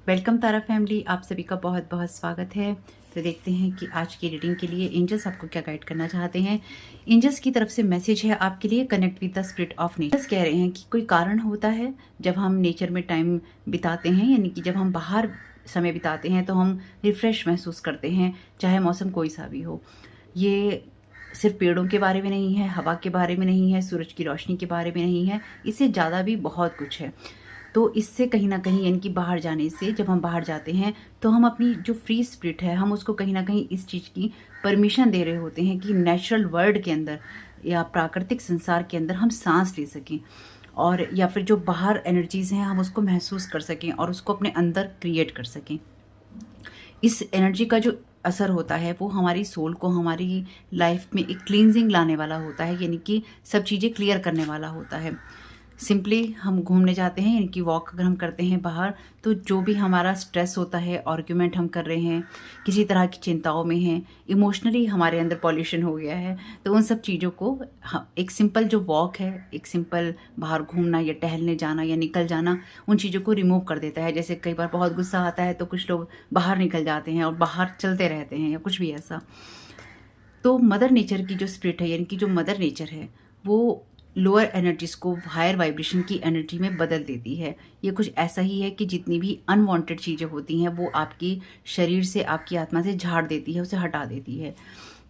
Welcome तारा family, आप सभी का बहुत बहुत स्वागत है। तो देखते हैं कि आज की रीडिंग के लिए एंजल्स आपको क्या गाइड करना चाहते हैं। एंजल्स की तरफ से मैसेज है आपके लिए, connect with the spirit of nature. कह रहे हैं कि कोई कारण होता है जब हम नेचर में टाइम बिताते हैं, यानी कि जब हम बाहर समय बिताते हैं तो हम रिफ्रेश महसूस करते हैं, चाहे मौसम कोई सा भी हो। ये सिर्फ पेड़ों के बारे में नहीं है, हवा के बारे में नहीं है, सूरज की रोशनी के बारे में नहीं है, इससे ज़्यादा भी बहुत कुछ है। तो इससे कहीं ना कहीं, यानी कि बाहर जाने से, जब हम बाहर जाते हैं तो हम अपनी जो फ्री स्पिरिट है, हम उसको कहीं ना कहीं इस चीज़ की परमिशन दे रहे होते हैं कि नेचुरल वर्ल्ड के अंदर या प्राकृतिक संसार के अंदर हम सांस ले सकें, और या फिर जो बाहर एनर्जीज़ हैं हम उसको महसूस कर सकें और उसको अपने अंदर क्रिएट कर सकें। इस एनर्जी का जो असर होता है वो हमारी सोल को, हमारी लाइफ में एक क्लींजिंग लाने वाला होता है, यानी कि सब चीज़ें क्लियर करने वाला होता है। सिंपली हम घूमने जाते हैं, यानी कि वॉक अगर हम करते हैं बाहर, तो जो भी हमारा स्ट्रेस होता है, आर्ग्यूमेंट हम कर रहे हैं, किसी तरह की चिंताओं में हैं, इमोशनली हमारे अंदर पॉल्यूशन हो गया है, तो उन सब चीज़ों को एक सिंपल जो वॉक है, एक सिंपल बाहर घूमना या टहलने जाना या निकल जाना, उन चीज़ों को रिमूव कर देता है। जैसे कई बार बहुत गुस्सा आता है तो कुछ लोग बाहर निकल जाते हैं और बाहर चलते रहते हैं या कुछ भी ऐसा। तो मदर नेचर की जो स्पिरिट है, यानी कि जो मदर नेचर है, वो लोअर एनर्जीज को हायर वाइब्रेशन की एनर्जी में बदल देती है। ये कुछ ऐसा ही है कि जितनी भी अनवांटेड चीज़ें होती हैं वो आपकी शरीर से, आपकी आत्मा से झाड़ देती है, उसे हटा देती है।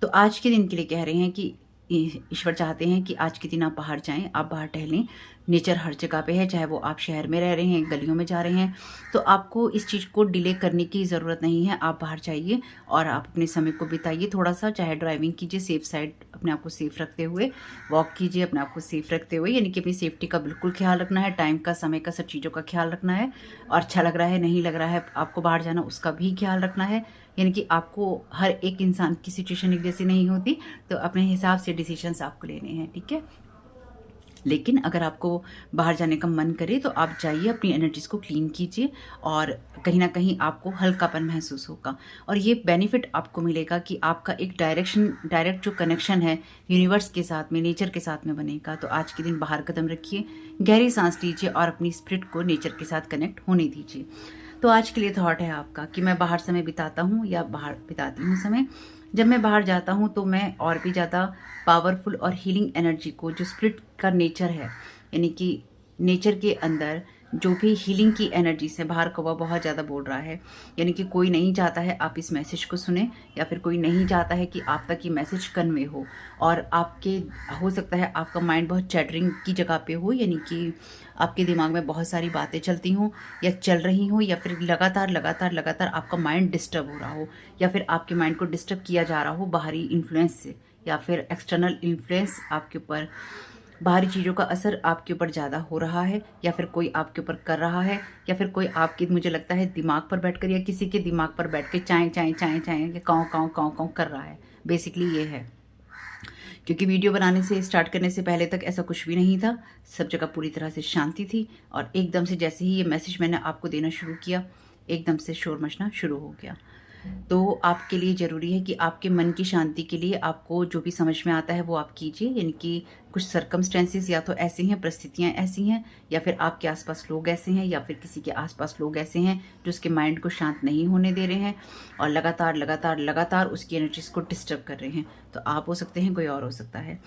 तो आज के दिन के लिए कह रहे हैं कि ईश्वर चाहते हैं कि आज के दिन आप बाहर जाएं, आप बाहर टहलें। नेचर हर जगह पे है, चाहे वो आप शहर में रह रहे हैं, गलियों में जा रहे हैं, तो आपको इस चीज़ को डिले करने की ज़रूरत नहीं है। आप बाहर जाइए और आप अपने समय को बिताइए थोड़ा सा, चाहे ड्राइविंग कीजिए सेफ साइड, अपने आप को सेफ रखते हुए, वॉक कीजिए अपने आप को सेफ रखते हुए, यानी कि अपनी सेफ्टी का बिल्कुल ख्याल रखना है, टाइम का, समय का, सब चीज़ों का ख्याल रखना है। और अच्छा लग रहा है, नहीं लग रहा है आपको बाहर जाना, उसका भी ख्याल रखना है। यानी कि आपको, हर एक इंसान की सिचुएशन एक जैसी नहीं होती, तो अपने हिसाब से डिसीजंस आपको लेने हैं, ठीक है। लेकिन अगर आपको बाहर जाने का मन करे तो आप जाइए, अपनी एनर्जीज को क्लीन कीजिए और कहीं ना कहीं आपको हल्कापन महसूस होगा। और ये बेनिफिट आपको मिलेगा कि आपका एक डायरेक्ट जो कनेक्शन है यूनिवर्स के साथ में, नेचर के साथ में बनेगा। तो आज के दिन बाहर कदम रखिए, गहरी सांस लीजिए और अपनी स्पिरिट को नेचर के साथ कनेक्ट होने दीजिए। तो आज के लिए थॉट है आपका कि मैं बाहर समय बिताता हूँ या बाहर बिताती हूँ समय। जब मैं बाहर जाता हूँ तो मैं और भी ज़्यादा पावरफुल और हीलिंग एनर्जी को, जो स्पिरिट का नेचर है, यानी कि नेचर के अंदर जो भी हीलिंग की एनर्जी से, बाहर कौवा बहुत ज़्यादा बोल रहा है, यानी कि कोई नहीं चाहता है आप इस मैसेज को सुने, या फिर कोई नहीं चाहता है कि आप तक ये मैसेज कन्वे हो। और आपके, हो सकता है आपका माइंड बहुत चैटरिंग की जगह पे हो, यानी कि आपके दिमाग में बहुत सारी बातें चलती हों या चल रही हों, या फिर लगातार लगातार लगातार आपका माइंड डिस्टर्ब हो रहा हो, या फिर आपके माइंड को डिस्टर्ब किया जा रहा हो बाहरी इन्फ्लुएंस से, या फिर एक्सटर्नल इन्फ्लुएंस आपके ऊपर, बाहरी चीज़ों का असर आपके ऊपर ज़्यादा हो रहा है, या फिर कोई आपके ऊपर कर रहा है, या फिर कोई आपके, मुझे लगता है दिमाग पर बैठकर या किसी के दिमाग पर बैठ के चाय चाय चाय चाय के काँव काँव काँव काँव कर रहा है। बेसिकली ये है, क्योंकि वीडियो बनाने से, स्टार्ट करने से पहले तक ऐसा कुछ भी नहीं था, सब जगह पूरी तरह से शांति थी, और एकदम से जैसे ही ये मैसेज मैंने आपको देना शुरू किया, एकदम से शोर मचना शुरू हो गया। तो आपके लिए ज़रूरी है कि आपके मन की शांति के लिए आपको जो भी समझ में आता है वो आप कीजिए। यानी कि कुछ सर्कमस्टेंसेस या तो ऐसे हैं, परिस्थितियाँ ऐसी हैं, या फिर आपके आसपास लोग ऐसे हैं, या फिर किसी के आसपास लोग ऐसे हैं जो उसके माइंड को शांत नहीं होने दे रहे हैं और लगातार लगातार लगातार उसकी एनर्जीज को डिस्टर्ब कर रहे हैं। तो आप हो सकते हैं, कोई और हो सकता है,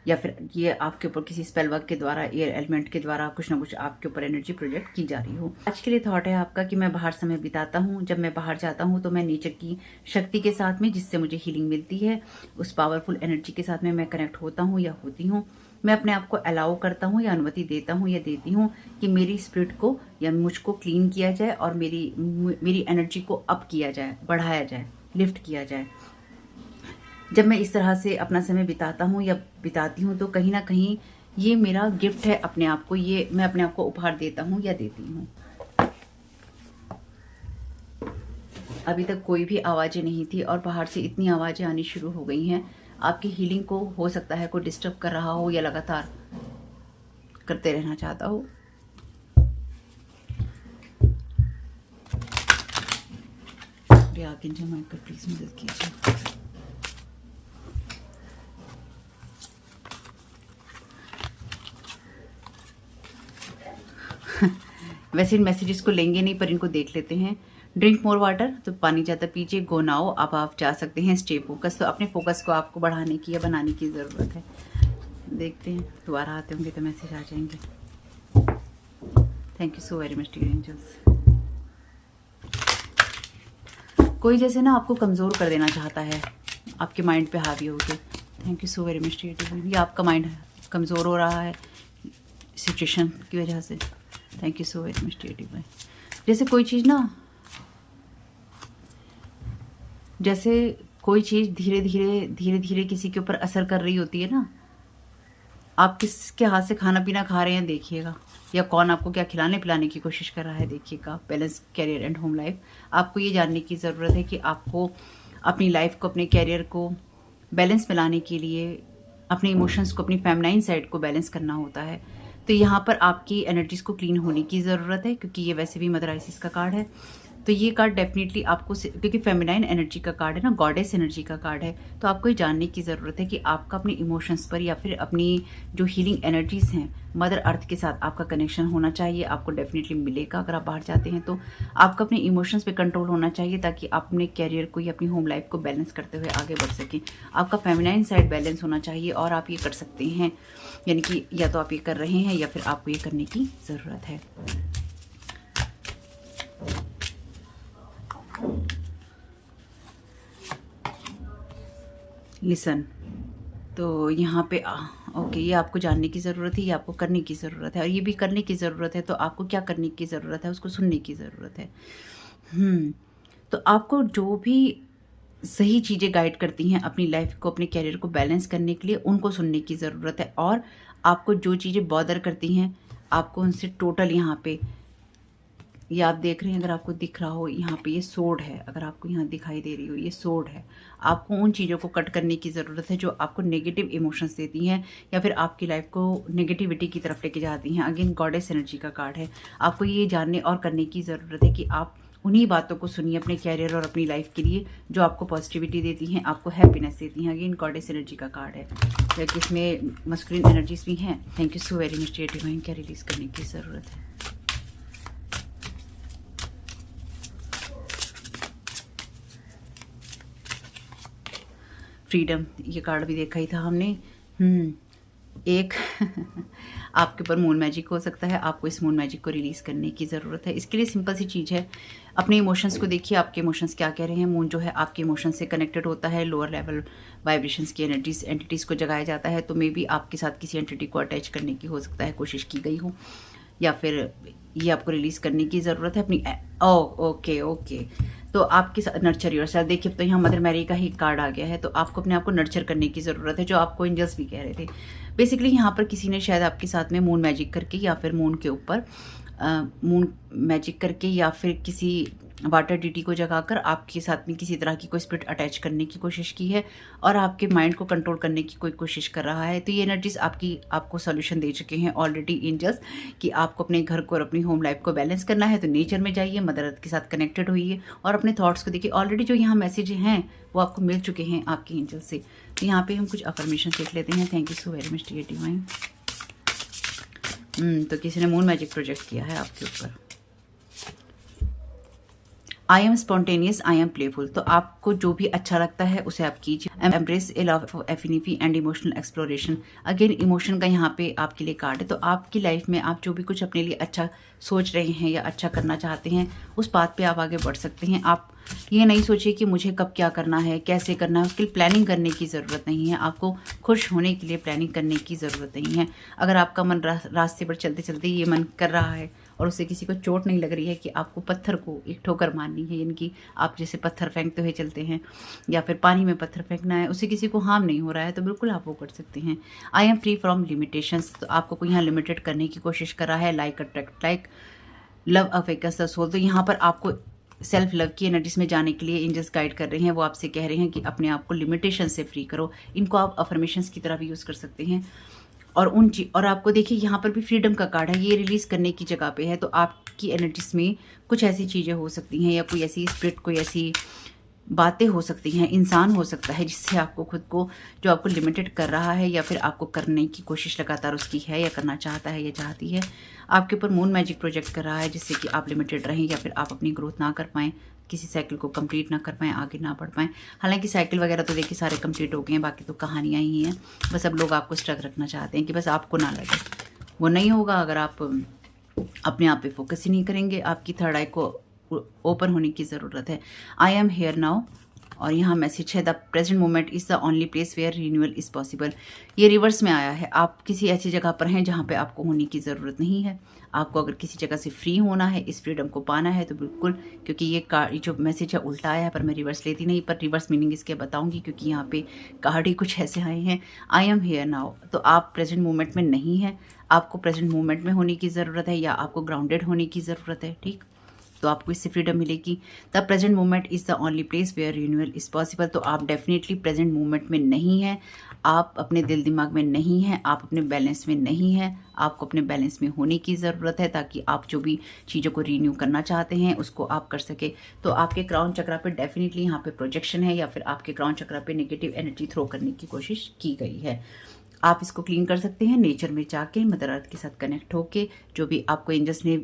या फिर ये आपके ऊपर किसी स्पेल वर्क के द्वारा, एयर एलिमेंट के द्वारा कुछ ना कुछ आपके ऊपर एनर्जी प्रोजेक्ट की जा रही हो। आज के लिए थॉट है आपका कि मैं बाहर समय बिताता हूँ। जब मैं बाहर जाता हूँ तो मैं नेचर की शक्ति के साथ में, जिससे मुझे हीलिंग मिलती है, उस पावरफुल एनर्जी के साथ में मैं कनेक्ट होता हूँ या होती हूँ। मैं अपने आप को अलाउ करता हूँ या अनुमति देता हूँ या देती हूँ कि मेरी स्पिरिट को या मुझको क्लीन किया जाए और मेरी एनर्जी को अप किया जाए, बढ़ाया जाए, लिफ्ट किया जाए। जब मैं इस तरह से अपना समय बिताता हूँ या बिताती हूँ तो कहीं ना कहीं ये मेरा गिफ्ट है अपने आप को, ये मैं अपने आप को उपहार देता हूँ या देती हूँ। अभी तक कोई भी आवाज़ें नहीं थी और बाहर से इतनी आवाज़ें आनी शुरू हो गई हैं। आपकी हीलिंग को हो सकता है कोई डिस्टर्ब कर रहा हो या लगातार करते रहना चाहता हो। आगे माइक प्लीज मदद कीजिए। वैसे इन मैसेजेस को लेंगे नहीं, पर इनको देख लेते हैं। ड्रिंक मोर वाटर, तो पानी ज़्यादा पीजिए। गो नाउ, अब आप जा सकते हैं। स्टे फोकस, तो अपने फोकस को आपको बढ़ाने की या बनाने की ज़रूरत है। देखते हैं दोबारा आते होंगे तो मैसेज आ जाएंगे। Thank you so very much dear angels. कोई जैसे ना आपको कमज़ोर कर देना चाहता है, आपके माइंड पे हावी होकर। Thank you so very much dear divine. ये आपका माइंड कमज़ोर हो रहा है सिचुएशन की वजह से। Thank you so very much dear divine. जैसे कोई चीज़ ना, जैसे कोई चीज़ धीरे धीरे किसी के ऊपर असर कर रही होती है ना। आप किसके हाथ से खाना पीना खा रहे हैं देखिएगा, या कौन आपको क्या खिलाने पिलाने की कोशिश कर रहा है देखिएगा। Balance career and home life, आपको ये जानने की ज़रूरत है कि आपको अपनी लाइफ को, अपने कैरियर को बैलेंस में लाने के लिए अपने इमोशंस को, अपनी फेमिनाइन साइड को बैलेंस करना होता है। तो यहाँ पर आपकी एनर्जीज को क्लीन होने की ज़रूरत है, क्योंकि ये वैसे भी मदर आइसिस का कार्ड है। तो ये कार्ड डेफिनेटली आपको, क्योंकि फेमिनाइन एनर्जी का कार्ड है ना, गॉडेस एनर्जी का कार्ड है, तो आपको ये जानने की ज़रूरत है कि आपका अपने इमोशंस पर या फिर अपनी जो हीलिंग एनर्जीज हैं मदर अर्थ के साथ आपका कनेक्शन होना चाहिए। आपको डेफिनेटली मिलेगा अगर आप बाहर जाते हैं तो। आपको अपने इमोशंस पे कंट्रोल होना चाहिए ताकि आप अपने कैरियर को या अपनी होम लाइफ को बैलेंस करते हुए आगे बढ़ सकें। आपका फेमिनाइन साइड बैलेंस होना चाहिए और आप ये कर सकते हैं, यानी कि या तो आप ये कर रहे हैं या फिर आपको ये करने की ज़रूरत है। लिसन, तो यहाँ पे ओके, ये आपको जानने की ज़रूरत है, ये आपको करने की ज़रूरत है, और ये भी करने की ज़रूरत है। तो आपको क्या करने की ज़रूरत है, उसको सुनने की ज़रूरत है। तो आपको जो भी सही चीज़ें गाइड करती हैं अपनी लाइफ को, अपने कैरियर को बैलेंस करने के लिए, उनको सुनने की ज़रूरत है। और आपको जो चीज़ें बॉदर करती हैं, आपको उनसे टोटल, यहाँ पे ये आप देख रहे हैं, अगर आपको दिख रहा हो यहाँ पे ये सोड है, अगर आपको यहाँ दिखाई दे रही हो ये सोड है। आपको उन चीज़ों को कट करने की ज़रूरत है जो आपको नेगेटिव इमोशंस देती हैं या फिर आपकी लाइफ को नेगेटिविटी की तरफ लेके जाती हैं। अगेन गॉडेस एनर्जी का कार्ड है। आपको ये जानने और करने की ज़रूरत है कि आप उन्हीं बातों को सुनिए अपने कैरियर और अपनी लाइफ के लिए जो आपको पॉजिटिविटी देती हैं, आपको हैप्पीनेस देती हैं। अगेन गॉडेस एनर्जी का कार्ड है, क्योंकि इसमें मस्कुलिन एनर्जीज भी हैं। Thank you so very much dear divine. क्या रिलीज़ करने की ज़रूरत है? फ्रीडम, ये कार्ड भी देखा ही था हमने। एक आपके ऊपर मून मैजिक हो सकता है, आपको इस मून मैजिक को रिलीज़ करने की ज़रूरत है। इसके लिए सिंपल सी चीज़ है, अपने इमोशंस को देखिए, आपके इमोशंस क्या कह रहे हैं। मून जो है आपके इमोशंस से कनेक्टेड होता है, लोअर लेवल वाइब्रेशंस की एंटिटीज़ को जगाया जाता है। तो मे बी आपके साथ किसी एंटिटी को अटैच करने की हो सकता है कोशिश की गई हो, या फिर ये आपको रिलीज़ करने की ज़रूरत है अपनी। ओके, तो आपके साथ नर्चर योरसेल्फ। देखिए तो यहाँ मदर मैरी का ही कार्ड आ गया है, तो आपको अपने आप को नर्चर करने की ज़रूरत है, जो आपको एंजल्स भी कह रहे थे। बेसिकली यहाँ पर किसी ने शायद आपके साथ में मून मैजिक करके, या फिर मून के ऊपर मून मैजिक करके, या फिर किसी वाटर डीटी को जगाकर आपके साथ में किसी तरह की कोई स्पिरिट अटैच करने की कोशिश की है और आपके माइंड को कंट्रोल करने की कोई कोशिश कर रहा है। तो ये एनर्जीज आपको सॉल्यूशन दे चुके हैं ऑलरेडी एंजल्स, कि आपको अपने घर को और अपनी होम लाइफ को बैलेंस करना है। तो नेचर में जाइए, मदर अर्थ के साथ कनेक्टेड होइए और अपने थॉट्स को देखिए। ऑलरेडी जो यहाँ मैसेज हैं वो आपको मिल चुके हैं आपके एंजल से। तो यहाँ पे हम कुछ अफर्मेशन देख लेते हैं। Thank you so very much dear divine. तो किसी ने मून मैजिक प्रोजेक्ट किया है आपके ऊपर। I am spontaneous, I am playful. तो आपको जो भी अच्छा लगता है उसे आप कीजिए। Embrace A love of affinity and emotional exploration. Again emotion का यहाँ पे आपके लिए कार्ड है। तो आपकी लाइफ में आप जो भी कुछ अपने लिए अच्छा सोच रहे हैं या अच्छा करना चाहते हैं, उस बात पे आप आगे बढ़ सकते हैं। आप ये नहीं सोचिए कि मुझे कब क्या करना है, कैसे करना है, उसके लिए प्लानिंग करने की ज़रूरत नहीं है। आपको खुश होने के लिए प्लानिंग करने की ज़रूरत नहीं है। अगर आपका मन रास्ते पर चलते चलते ये मन कर रहा है और उससे किसी को चोट नहीं लग रही है कि आपको पत्थर को एक ठोकर मारनी है, यानी कि आप जैसे पत्थर फेंकते हुए चलते हैं या फिर पानी में पत्थर फेंकना है, उससे किसी को हार्म नहीं हो रहा है, तो बिल्कुल आप वो कर सकते हैं। I am free from limitations. तो आपको कोई यहाँ लिमिटेड करने की कोशिश कर रहा है, like attract like love awakens the soul. तो यहाँ पर आपको सेल्फ लव की एनर्जीज में जाने के लिए एंजल्स गाइड कर रहे हैं। वो आपसे कह रहे हैं कि अपने आप को लिमिटेशन से फ्री करो। इनको आप अफर्मेशंस की तरह भी यूज़ कर सकते हैं। और आपको देखिए यहाँ पर भी फ्रीडम का कार्ड है, ये रिलीज़ करने की जगह पे है। तो आपकी एनर्जीज में कुछ ऐसी चीज़ें हो सकती हैं, या कोई ऐसी स्पिरिट, कोई ऐसी बातें हो सकती हैं, इंसान हो सकता है जिससे आपको खुद को, जो आपको लिमिटेड कर रहा है या फिर आपको करने की कोशिश लगातार उसकी है या करना चाहता है या चाहती है, आपके ऊपर मून मैजिक प्रोजेक्ट कर रहा है जिससे कि आप लिमिटेड रहें या फिर आप अपनी ग्रोथ ना कर पाएँ, किसी साइकिल को कंप्लीट ना कर पाएँ, आगे ना बढ़ पाएँ। हालांकि साइकिल वगैरह तो देखिए सारे कंप्लीट हो गए हैं, बाकी तो कहानियाँ ही हैं। बस अब लोग आपको स्ट्रक रखना चाहते हैं कि बस आपको ना लगे। वो नहीं होगा अगर आप अपने आप पे फोकस ही नहीं करेंगे। आपकी थर्ड आई को ओपन होने की ज़रूरत है। आई एम हेयर नाउ, और यहाँ मैसेज है the present moment is the only place where renewal is possible. ये रिवर्स में आया है, आप किसी ऐसी जगह पर हैं जहाँ पे आपको होने की ज़रूरत नहीं है। आपको अगर किसी जगह से फ्री होना है, इस फ्रीडम को पाना है तो बिल्कुल, क्योंकि ये कार्ड जो मैसेज है उल्टा आया है, पर मैं रिवर्स लेती नहीं, पर रिवर्स मीनिंग इसके बताऊंगी क्योंकि यहाँ पे कार्ड ही कुछ ऐसे आए हैं। आई एम हेयर नाउ, तो आप प्रेजेंट मोमेंट में नहीं हैं, आपको प्रेजेंट मोमेंट में होने की ज़रूरत है या आपको ग्राउंडेड होने की ज़रूरत है। ठीक, तो आपको इससे फ्रीडम मिलेगी। The present moment is the only place where renewal is possible. तो आप डेफिनेटली प्रेजेंट मोमेंट में नहीं हैं, आप अपने दिल दिमाग में नहीं हैं, आप अपने बैलेंस में नहीं हैं। आपको अपने बैलेंस में होने की ज़रूरत है ताकि आप जो भी चीज़ों को रीन्यू करना चाहते हैं उसको आप कर सके। तो आपके क्राउन चक्रा पे डेफिनेटली यहाँ पे प्रोजेक्शन है या फिर आपके क्राउन चक्रा पे नेगेटिव एनर्जी थ्रो करने की कोशिश की गई है। आप इसको क्लीन कर सकते हैं नेचर में जाके, मदर अर्थ के साथ कनेक्ट होके। जो भी आपको एंजल्स ने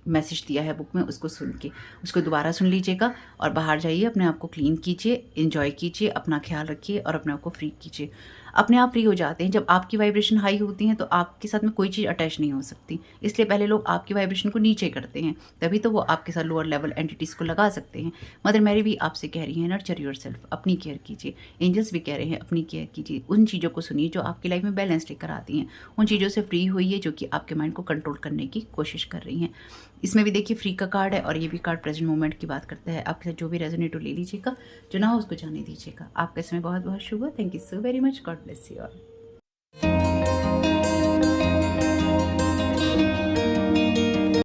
मैसेज दिया है बुक में उसको सुन के उसको दोबारा सुन लीजिएगा और बाहर जाइए, अपने आप को क्लीन कीजिए, एंजॉय कीजिए, अपना ख्याल रखिए और अपने आप को फ्री कीजिए। अपने आप फ्री हो जाते हैं जब आपकी वाइब्रेशन हाई होती है, तो आपके साथ में कोई चीज़ अटैच नहीं हो सकती। इसलिए पहले लोग आपकी वाइब्रेशन को नीचे करते हैं, तभी तो वो आपके साथ लोअर लेवल एंटिटीज़ को लगा सकते हैं। मदर मैरी भी आपसे कह रही है नर्चर योरसेल्फ, अपनी केयर कीजिए। एंजल्स भी कह रहे हैं अपनी केयर कीजिए। उन चीज़ों को सुनिए जो आपकी लाइफ में बैलेंस लेकर आती हैं, उन चीज़ों से फ्री होइए जो कि आपके माइंड को कंट्रोल करने की कोशिश कर रही हैं। इसमें भी देखिए फ्री का कार्ड है और ये भी कार्ड प्रेजेंट मोमेंट की बात करता है। आपके साथ जो भी रेजोनेट हो ले लीजिएगा, जो ना हो उसको जाने दीजिएगा। आपका इसमें बहुत बहुत शुभ हो। Thank you so very much. God bless you all.